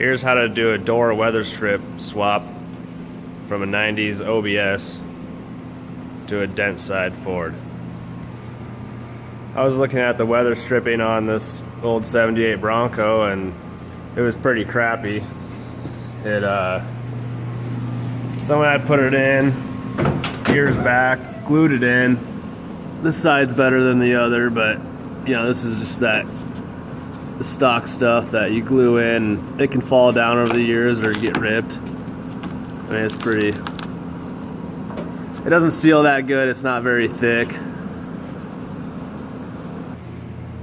Here's how to do a door weather strip swap from a 90s OBS to a dent side Ford. I was looking at the weather stripping on this old 78 Bronco and it was pretty crappy. Someone had put it in years back, glued it in. This side's better than the other, but you know, this is just the stock stuff that you glue in. It can fall down over the years or get ripped. I mean, it's pretty, it doesn't seal that good. It's not very thick.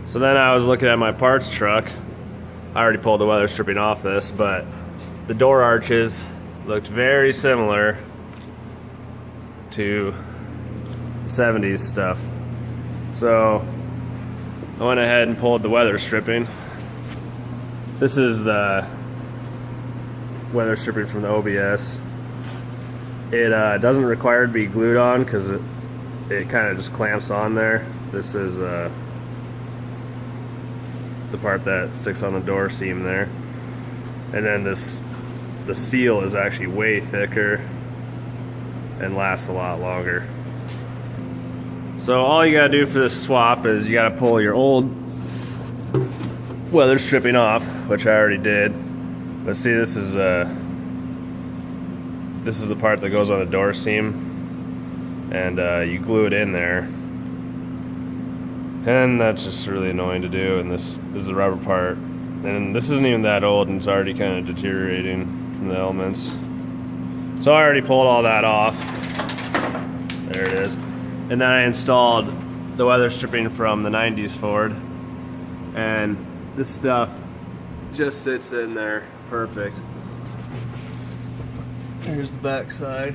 So then I was looking at my parts truck. I already pulled the weather stripping off this, but the door arches looked very similar to 70s stuff. So I went ahead and pulled the weather stripping. This is the weather stripping from the OBS. It doesn't require to be glued on because it kind of just clamps on there. This is the part that sticks on the door seam there. And then the seal is actually way thicker and lasts a lot longer. So all you gotta do for this swap is you gotta pull your old weather stripping off, which I already did. But see, this is the part that goes on the door seam, and you glue it in there. And that's just really annoying to do. And this is the rubber part, and this isn't even that old, and it's already kind of deteriorating from the elements. So I already pulled all that off. There it is. And then I installed the weather stripping from the 90s Ford, and this stuff just sits in there perfect. Here's the back side.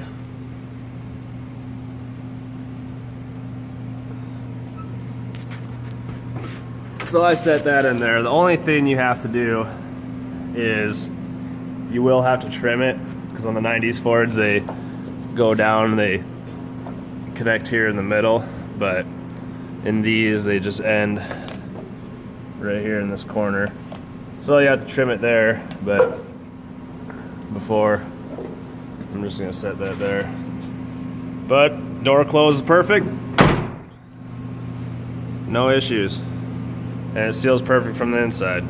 So I set that in there. The only thing you have to do is you will have to trim it, because on the 90s Fords they go down and they connect here in the middle, but in these they just end right here in this corner. So you have to trim it there, but before, I'm just gonna set that there. But door close is perfect, no issues, and it seals perfect from the inside.